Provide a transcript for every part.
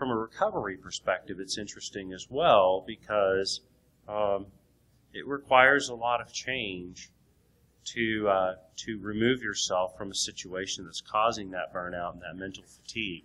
from a recovery perspective, it's interesting as well because it requires a lot of change to remove yourself from a situation that's causing that burnout and that mental fatigue.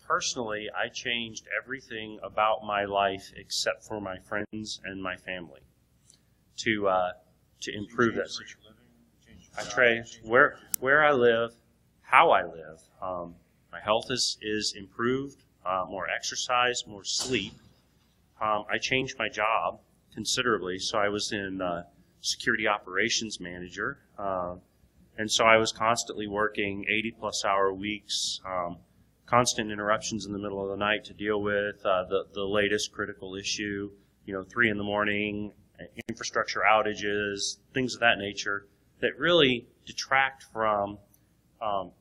Personally, I changed everything about my life except for my friends and my family to improve that situation. I changed where I live, how I live. My health is improved, more exercise, more sleep. I changed my job considerably, so I was in security operations manager, and so I was constantly working 80-plus hour weeks, constant interruptions in the middle of the night to deal with, the latest critical issue, 3 in the morning, infrastructure outages, things of that nature that really detract from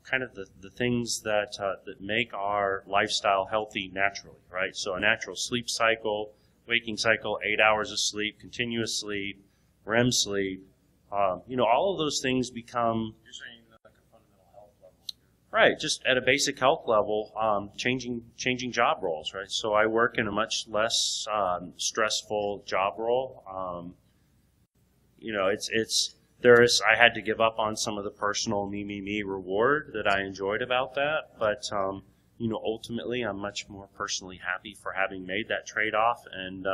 kind of the things that make our lifestyle healthy naturally, right? So a natural sleep cycle, waking cycle, 8 hours of sleep, continuous sleep, REM sleep, all of those things become... You're saying like a fundamental health level. Right, just at a basic health level, changing job roles, right? So I work in a much less stressful job role. I had to give up on some of the personal me reward that I enjoyed about that, but ultimately I'm much more personally happy for having made that trade-off, and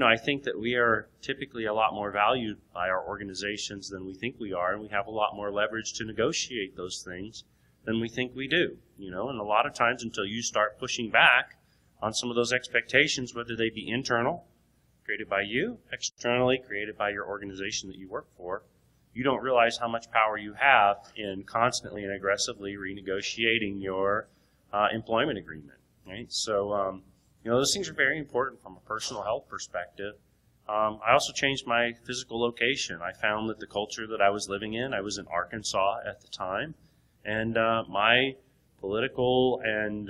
I think that we are typically a lot more valued by our organizations than we think we are, and we have a lot more leverage to negotiate those things than we think we do, and a lot of times until you start pushing back on some of those expectations, whether they be internal, created by you, externally, created by your organization that you work for, you don't realize how much power you have in constantly and aggressively renegotiating your employment agreement, right? So, those things are very important from a personal health perspective. I also changed my physical location. I found that the culture that I was living in, I was in Arkansas at the time, and my political and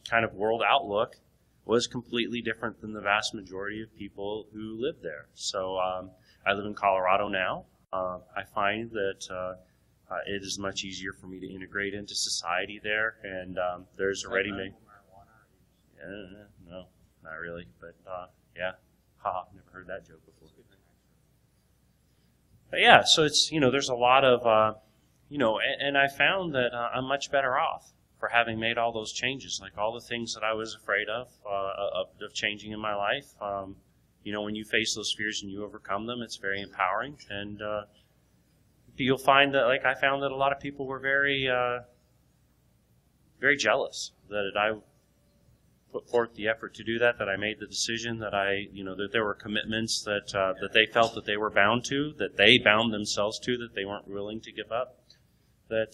kind of world outlook was completely different than the vast majority of people who live there. So I live in Colorado now. I find that it is much easier for me to integrate into society there, and there's a ready-made... No, not really, but yeah. Haha, never heard that joke before. But yeah, so it's, there's a lot of, and I found that I'm much better off for having made all those changes, like all the things that I was afraid of changing in my life. When you face those fears and you overcome them, it's very empowering. And you'll find that, like I found that a lot of people were very, very jealous that I put forth the effort to do that I made the decision, that that there were commitments that they felt that they were bound to, that they bound themselves to, that they weren't willing to give up. I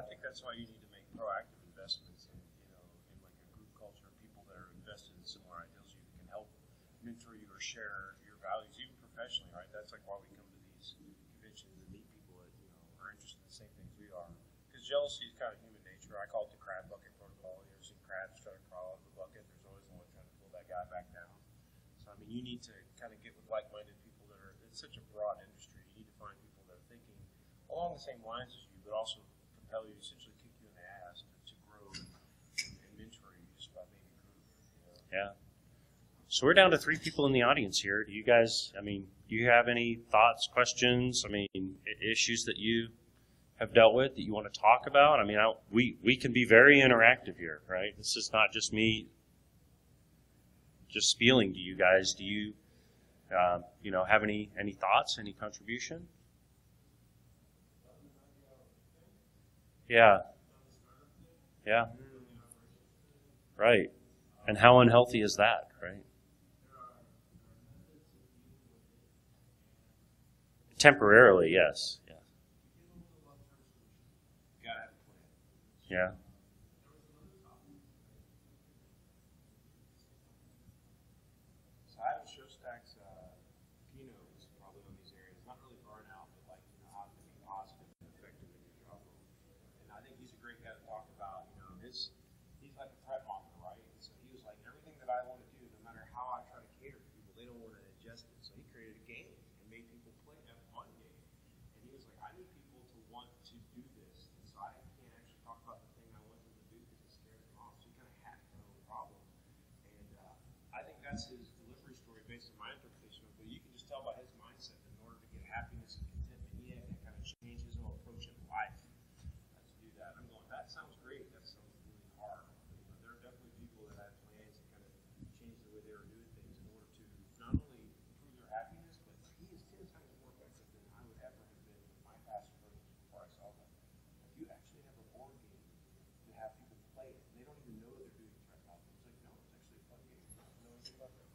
think that's why you need to make proactive investments in like a group culture of people that are invested in similar ideals. You can help mentor you or share your values, even professionally, right? That's like why we come to these conventions and meet people that are interested in the same things we are. Because jealousy is kind of human nature. I call it the crab bucket protocol. You ever seen crabs try to crawl out of the bucket? There's always one trying to pull that guy back down. So you need to kind of get with like-minded people that are. It's such a broad industry. You need to find people that are thinking along the same lines as you, but also compel you, essentially kick you in the ass to grow and mentor you just by being a group. Yeah. So we're down to 3 people in the audience here. Do you guys, do you have any thoughts, questions, issues that you have dealt with that you want to talk about? We can be very interactive here, right? This is not just me just spieling to you guys. Do you, have any thoughts, any contribution? Yeah. Yeah. Right. And how unhealthy is that, right? Temporarily, yes. Yeah. So Adam Shostak's keynote was probably on these areas, not really burnout, but how to be positive and effective in your job role. And I think he's a great guy to talk about. He's like a prep monger, right? And so he was like, everything that I want to do, no matter how I try to cater to people, they don't want to adjust it. So he created a game and made people play that fun game. And he was like, I need people to want to do this. And so I can't actually talk about the thing I want them to do because it scares them off. So he kind of hacked my own problem. life to do that. I'm going, that sounds great. That sounds really hard. But there are definitely people that had plans to kind of change the way they were doing things in order to not only improve their happiness, but he is 10 times more effective than I would ever have been with my past approaches before I saw that. If you actually have a board game to have people play it, and they don't even know they're doing it right now. It's like, no, it's actually a fun game. You don't know anything about that.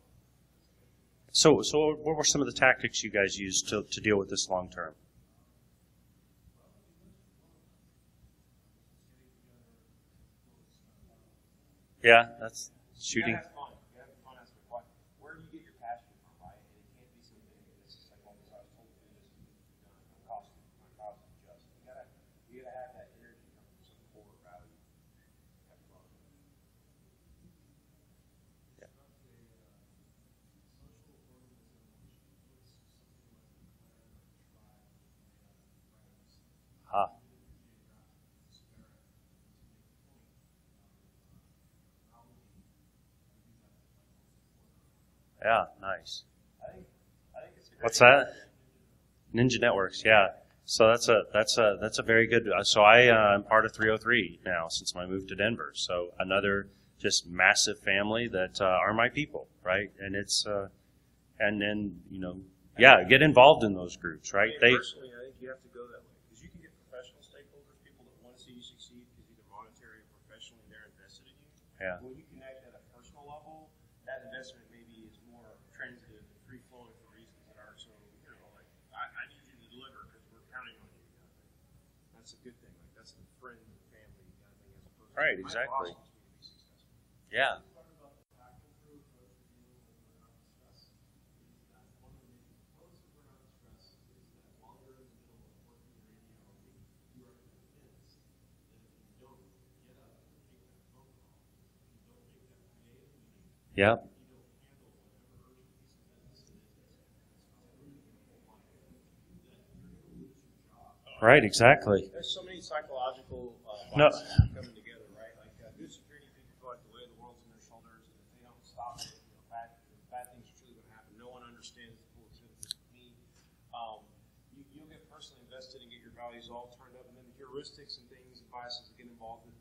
So what were some of the tactics you guys used to deal with this long term? Yeah, that's shooting. You gotta have fun. You gotta have fun as to where do you get your passion from, right? And it can't be something that's just like, well, I was told to do this, my cost is just. You gotta have that energy come from some core value. Yeah. Ah. Yeah, nice. I think it's a great What's that? Ninja Networks, yeah. So that's a very good. So I'm part of 303 now since my move to Denver. So another just massive family that are my people, right? And it's and then get involved in those groups, right? Personally, I think you have to go that way because you can get professional stakeholders, people that want to see you succeed because either monetary or professionally they're invested in you. Yeah. When you connect at a personal level, that investment maybe is more transitive and free flowing for reasons that aren't so, like I need you to deliver because we're counting on you. That's a good thing. Like that's the friend and family kind of thing as opposed to Right, exactly. my boss wants me to be successful. Yeah. Yeah. Right, exactly. There's so many psychological No. biases coming together, right? Like good security people feel like the weight of the world's on their shoulders, and if they don't stop it, bad things are truly going to happen. No one understands the full extent of me. You'll get personally invested and get your values all turned up, and then the heuristics and things and biases that get involved with,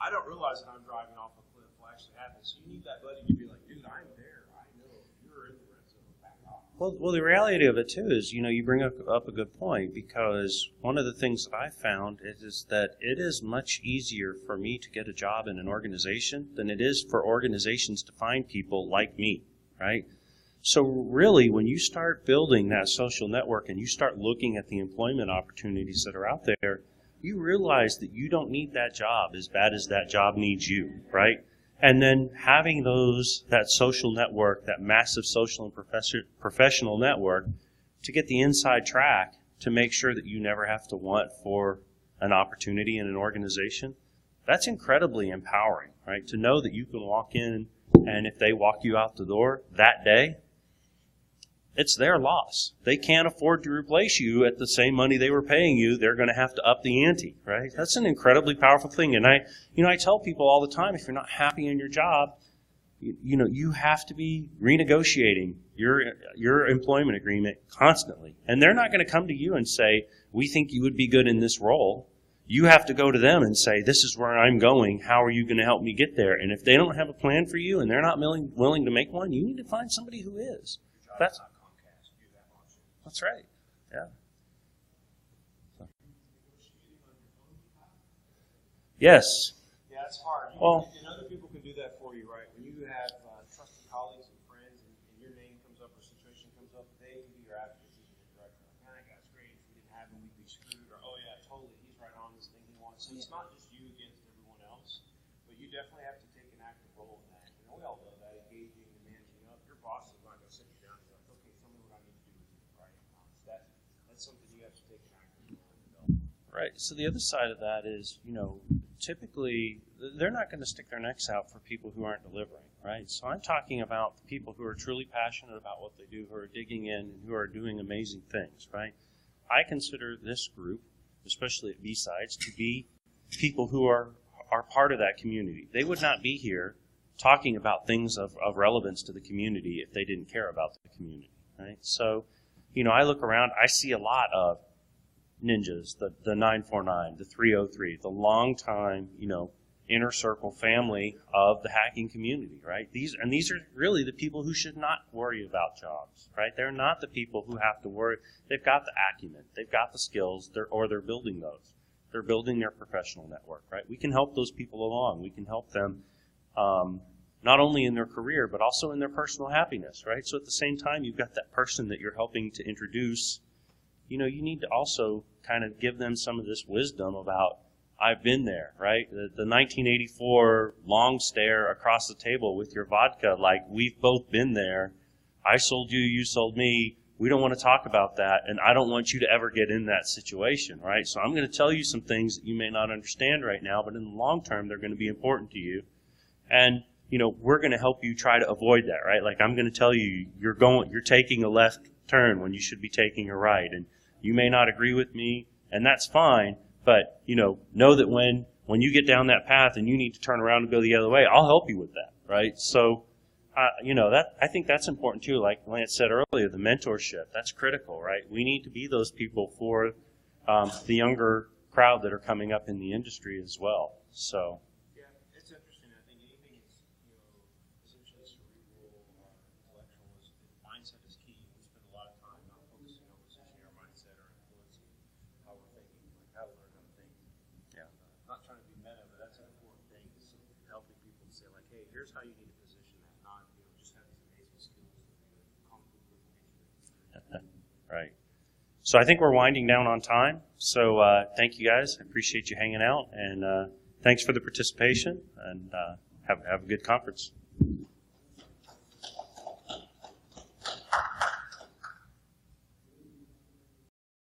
I don't realize that I'm driving off a cliff will actually happen. So you need that buddy to be like, dude, I'm there. I know you're in the red zone. Back off. Well, the reality of it too is, you bring up a good point because one of the things that I found is that it is much easier for me to get a job in an organization than it is for organizations to find people like me, right? So really, when you start building that social network and you start looking at the employment opportunities that are out there, you realize that you don't need that job as bad as that job needs you, right? And then having that social network, that massive social and professional network, to get the inside track to make sure that you never have to want for an opportunity in an organization, that's incredibly empowering, right? To know that you can walk in and if they walk you out the door that day, it's their loss. They can't afford to replace you at the same money they were paying you. They're going to have to up the ante, right? That's an incredibly powerful thing. And I tell people all the time, if you're not happy in your job, you have to be renegotiating your employment agreement constantly. And they're not going to come to you and say, we think you would be good in this role. You have to go to them and say, this is where I'm going. How are you going to help me get there? And if they don't have a plan for you and they're not willing to make one, you need to find somebody who is. That's right. Yeah. Yes. Yeah, it's hard. And other people can do that for you, right? When you have trusted colleagues and friends and your name comes up or a situation comes up, they can be your advocates and your director. Like, that guy's great. If we didn't have him, we'd be screwed. Or, oh, yeah, totally. He's right on this thing he wants. So it's not just you against everyone else, but you definitely have to take an active role in that. And we all know that, engaging and managing up. Your boss is not going to sit you down and be like, okay, tell me what I need to do with you, right? That's something you have to take an active role in developing. Right. So the other side of that is, typically they're not going to stick their necks out for people who aren't delivering, right? So I'm talking about the people who are truly passionate about what they do, who are digging in, and who are doing amazing things, right? I consider this group, especially at B-Sides, to be people who are part of that community. They would not be here talking about things of relevance to the community if they didn't care about the community, right? So, I look around, I see a lot of ninjas, the 949, the 303, the long-time, inner circle family of the hacking community, right? These are really the people who should not worry about jobs, right? They're not the people who have to worry. They've got the acumen, they've got the skills, they're building those. They're building their professional network, right? We can help those people along. We can help them not only in their career, but also in their personal happiness, right? So at the same time, you've got that person that you're helping to introduce. You need to also kind of give them some of this wisdom about, I've been there, right? The 1984 long stare across the table with your vodka, like, we've both been there. I sold you, you sold me. We don't want to talk about that, and I don't want you to ever get in that situation, right? So I'm going to tell you some things that you may not understand right now, but in the long term, they're going to be important to you. And, we're going to help you try to avoid that, right? Like, I'm going to tell you, you're taking a left turn when you should be taking a right, and you may not agree with me, and that's fine, but, know that when you get down that path and you need to turn around and go the other way, I'll help you with that, right? So, I think that's important too. Like Lance said earlier, the mentorship, that's critical, right? We need to be those people for the younger crowd that are coming up in the industry as well. So. Yeah, it's interesting. I think anything is, essentially cerebral or intellectual is, mindset is key. We spend a lot of time not focusing on positioning our mindset or influencing how we're thinking, like how we learn how to think. Yeah. Not trying to be meta, but that's an important thing, is helping people to say, like, hey, here's how you need to position that, not, just have these amazing skills that come with information. Right. So I think we're winding down on time. So thank you guys. I appreciate you hanging out, and thanks for the participation, and have a good conference.